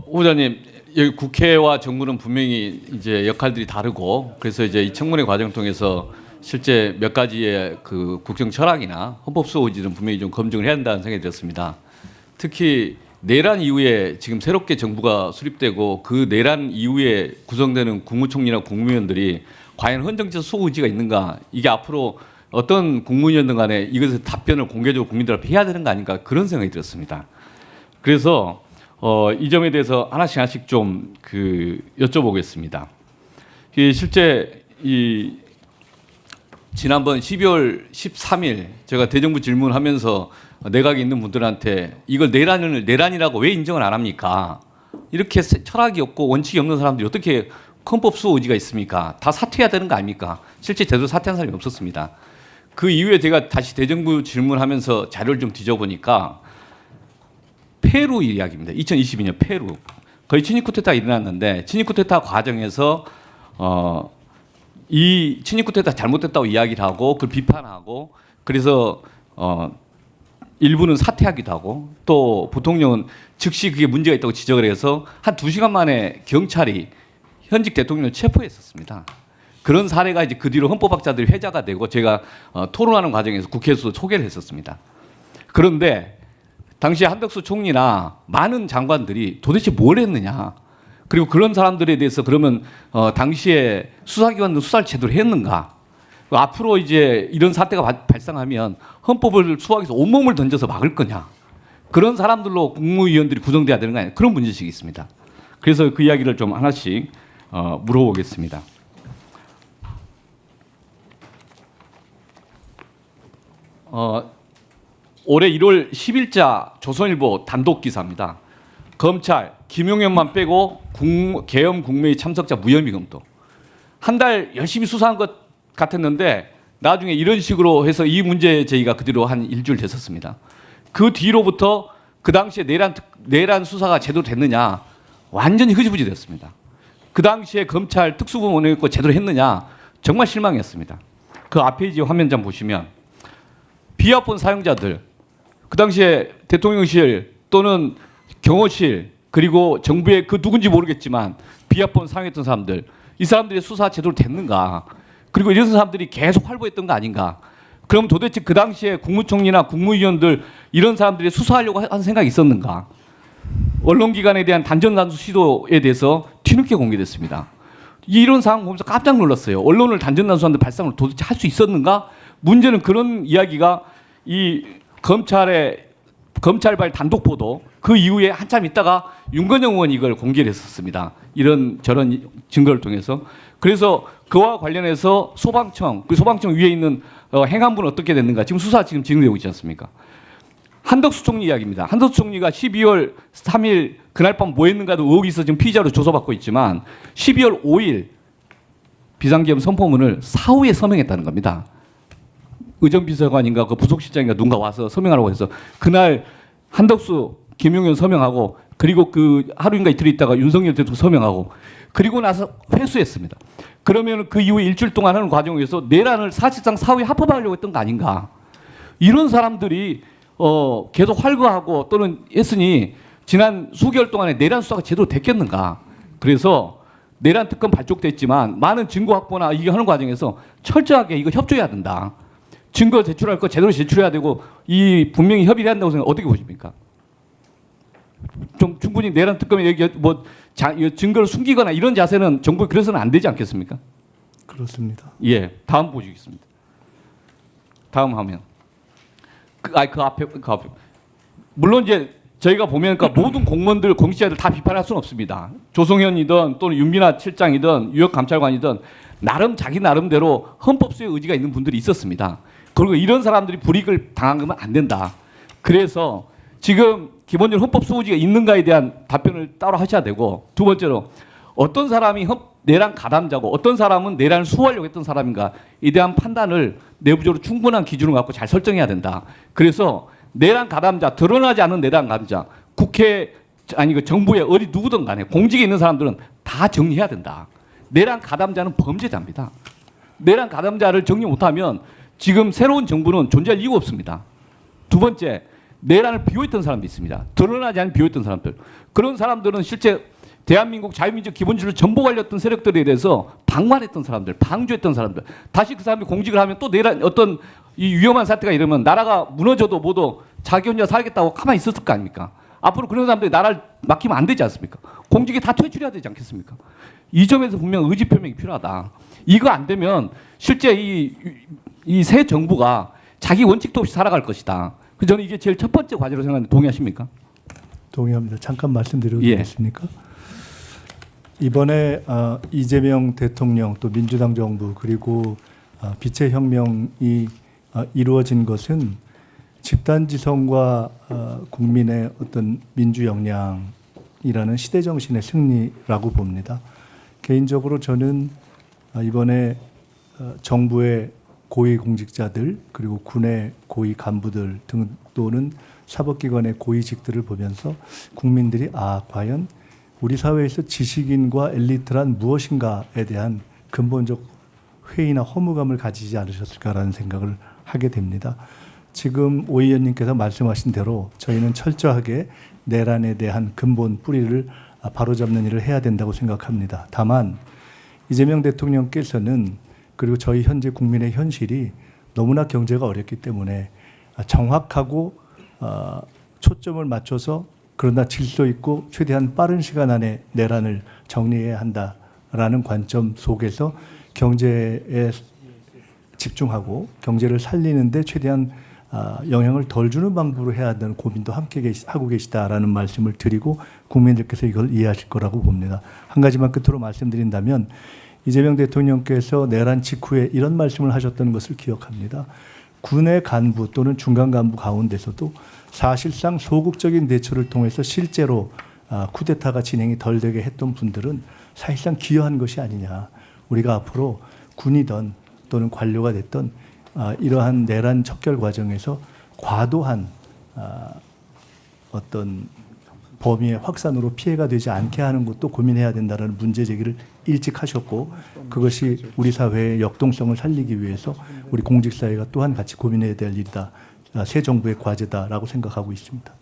후보자님, 여기 국회와 정부는 분명히 이제 역할들이 다르고 그래서 이제 이 청문회 과정 통해서 실제 몇 가지의 그 국정 철학이나 헌법 수호지는 분명히 좀 검증을 해야 한다는 생각이 들었습니다. 특히 내란 이후에 지금 새롭게 정부가 수립되고 그 내란 이후에 구성되는 국무총리나 국무위원들이 과연 헌정적 수호 의지가 있는가, 이게 앞으로 어떤 국무위원들 간에 이것에 답변을 공개적으로 국민들 앞에 해야 되는 거 아닌가, 그런 생각이 들었습니다. 그래서 이 점에 대해서 하나씩 좀 여쭤보겠습니다. 실제 이 지난번 12월 13일 제가 대정부 질문하면서 내각에 있는 분들한테 이걸 내란이라고 왜 인정을 안 합니까? 이렇게 철학이 없고 원칙이 없는 사람들이 어떻게 헌법 수호 의지가 있습니까? 다 사퇴해야 되는 거 아닙니까? 실제 제대로 사퇴한 사람이 없었습니다. 그 이후에 제가 다시 대정부 질문하면서 자료를 좀 뒤져보니까 페루 이야기입니다. 2022년 페루. 거의 친일 쿠데타가 일어났는데 친일 쿠데타 과정에서 이 친일 쿠데타 잘못됐다고 이야기를 하고 그걸 비판하고 그래서 일부는 사퇴하기도 하고 또 부통령은 즉시 그게 문제가 있다고 지적을 해서 한 2시간 만에 경찰이 현직 대통령을 체포했었습니다. 그런 사례가 이제 그 뒤로 헌법학자들이 회자가 되고 제가 토론하는 과정에서 국회에서 소개를 했었습니다. 그런데 당시 한덕수 총리나 많은 장관들이 도대체 뭘 했느냐, 그리고 그런 사람들에 대해서 그러면 당시에 수사기관도 수사를 제대로 했는가, 앞으로 이제 이런 사태가 발생하면 헌법을 수호하기 위해서 온몸을 던져서 막을 거냐, 그런 사람들로 국무위원들이 구성돼야 되는 거 아니냐, 그런 문제식이 있습니다. 그래서 그 이야기를 좀 하나씩 물어보겠습니다. 올해 1월 10일자 조선일보 단독 기사입니다. 검찰 김용현만 빼고 계엄 국무회의 참석자 무혐의 검토. 한 달 열심히 수사한 것 같았는데 나중에 이런 식으로 해서 이 문제 제기가 그 뒤로 한 일주일 됐었습니다. 그 뒤로부터 그 당시에 내란 수사가 제대로 됐느냐, 완전히 흐지부지 됐습니다. 그 당시에 검찰 특수부문을 제대로 했느냐, 정말 실망했습니다. 그 앞에 이제 화면장 보시면 비합본 사용자들, 그 당시에 대통령실 또는 경호실 그리고 정부의 그 누군지 모르겠지만 비합본 사용했던 사람들, 이 사람들의 수사 제대로 됐는가, 그리고 이런 사람들이 계속 활보했던 거 아닌가. 그럼 도대체 그 당시에 국무총리나 국무위원들 이런 사람들이 수사하려고 한 생각이 있었는가. 언론기관에 대한 단전단수 시도에 대해서 뒤늦게 공개됐습니다. 이런 상황 보면서 깜짝 놀랐어요. 언론을 단전단수하는데 발상을 도대체 할 수 있었는가. 문제는 그런 이야기가 이 검찰발 단독 보도 그 이후에 한참 있다가 윤건영 의원이 이걸 공개를 했었습니다. 이런 저런 증거를 통해서. 그래서 그와 관련해서 소방청, 그 소방청 위에 있는 행안부는 어떻게 됐는가, 지금 수사 진행되고 있지 않습니까? 한덕수 총리 이야기입니다. 한덕수 총리가 12월 3일 그날 밤 뭐 했는가도 의혹이 있어 지금 피의자로 조사받고 있지만 12월 5일 비상계엄 선포문을 사후에 서명했다는 겁니다. 의정비서관인가 그 부속실장인가 누군가 와서 서명하라고 해서 그날 한덕수, 김용현 서명하고 그리고 그 하루인가 이틀 있다가 윤석열 대통령 서명하고 그리고 나서 회수했습니다. 그러면 그 이후에 일주일 동안 하는 과정에서 내란을 사실상 사후에 합법화하려고 했던 거 아닌가. 이런 사람들이 계속 활거하고 또는 했으니 지난 수개월 동안에 내란 수사가 제대로 됐겠는가. 그래서 내란 특검 발족됐지만 많은 증거 확보나 이게 하는 과정에서 철저하게 이거 협조해야 된다. 증거 제출할 거 제대로 제출해야 되고 이 분명히 협의를 한다고 생각 어떻게 보십니까? 좀 충분히 내란 특검에 증거를 숨기거나 이런 자세는 정부 그래서는 안 되지 않겠습니까? 그렇습니다. 예, 다음 보시겠습니다. 다음 화면. 그 앞에. 물론 이제 저희가 보면 모든 공무원들, 공직자들 다 비판할 수는 없습니다. 조성현이든 또는 윤미나 실장이든 유역 감찰관이든 자기 나름대로 헌법 수호의 의지가 있는 분들이 있었습니다. 그리고 이런 사람들이 불이익을 당하면 안 된다. 그래서 지금 기본적으로 헌법 수호 의지가 있는가에 대한 답변을 따로 하셔야 되고, 두 번째로 어떤 사람이 내란 가담자고 어떤 사람은 내란을 수호하려고 했던 사람인가에 대한 판단을 내부적으로 충분한 기준을 갖고 잘 설정해야 된다. 그래서 내란 가담자, 드러나지 않은 내란 가담자, 정부의 어디 누구든 간에 공직에 있는 사람들은 다 정리해야 된다. 내란 가담자는 범죄자입니다. 내란 가담자를 정리 못하면 지금 새로운 정부는 존재할 이유가 없습니다. 두 번째, 내란을 비호했던 사람도 있습니다. 드러나지 않은 비호했던 사람들. 그런 사람들은 실제 대한민국 자유민주 기본주의를 전복하려던 세력들에 대해서 방관했던 사람들, 방조했던 사람들. 다시 그 사람이 공직을 하면 또 내란 어떤 이 위험한 사태가 이러면 나라가 무너져도 뭐도 자기 혼자 살겠다고 가만히 있었을 거 아닙니까? 앞으로 그런 사람들이 나라를 맡기면 안 되지 않습니까? 공직에 다 퇴출해야 되지 않겠습니까? 이 점에서 분명 의지 표명이 필요하다. 이거 안 되면 실제 이 새 정부가 자기 원칙도 없이 살아갈 것이다. 그 저는 이게 제일 첫 번째 과제로 생각하는데 동의하십니까? 동의합니다. 잠깐 말씀드려도 되겠습니까? 이번에 이재명 대통령 또 민주당 정부 그리고 빛의 혁명이 이루어진 것은 집단지성과 국민의 어떤 민주 역량이라는 시대 정신의 승리라고 봅니다. 개인적으로 저는 이번에 정부의 고위 공직자들 그리고 군의 고위 간부들 등 또는 사법기관의 고위직들을 보면서 국민들이 과연 우리 사회에서 지식인과 엘리트란 무엇인가에 대한 근본적 회의나 허무감을 가지지 않으셨을까라는 생각을 하게 됩니다. 지금 오 의원님께서 말씀하신 대로 저희는 철저하게 내란에 대한 근본 뿌리를 바로잡는 일을 해야 된다고 생각합니다. 다만 이재명 대통령께서는 그리고 저희 현재 국민의 현실이 너무나 경제가 어렵기 때문에 정확하고 초점을 맞춰서 그러나 질서 있고 최대한 빠른 시간 안에 내란을 정리해야 한다라는 관점 속에서 경제에 집중하고 경제를 살리는 데 최대한 영향을 덜 주는 방법으로 해야 한다는 고민도 함께 하고 계시다라는 말씀을 드리고 국민들께서 이걸 이해하실 거라고 봅니다. 한 가지만 끝으로 말씀드린다면 이재명 대통령께서 내란 직후에 이런 말씀을 하셨던 것을 기억합니다. 군의 간부 또는 중간 간부 가운데서도 사실상 소극적인 대처를 통해서 실제로 쿠데타가 진행이 덜 되게 했던 분들은 사실상 기여한 것이 아니냐. 우리가 앞으로 군이든 또는 관료가 됐던 이러한 내란 척결 과정에서 과도한 어떤 범위의 확산으로 피해가 되지 않게 하는 것도 고민해야 된다는 문제 제기를 일찍 하셨고 그것이 우리 사회의 역동성을 살리기 위해서 우리 공직사회가 또한 같이 고민해야 될 일이다. 새 정부의 과제다라고 생각하고 있습니다.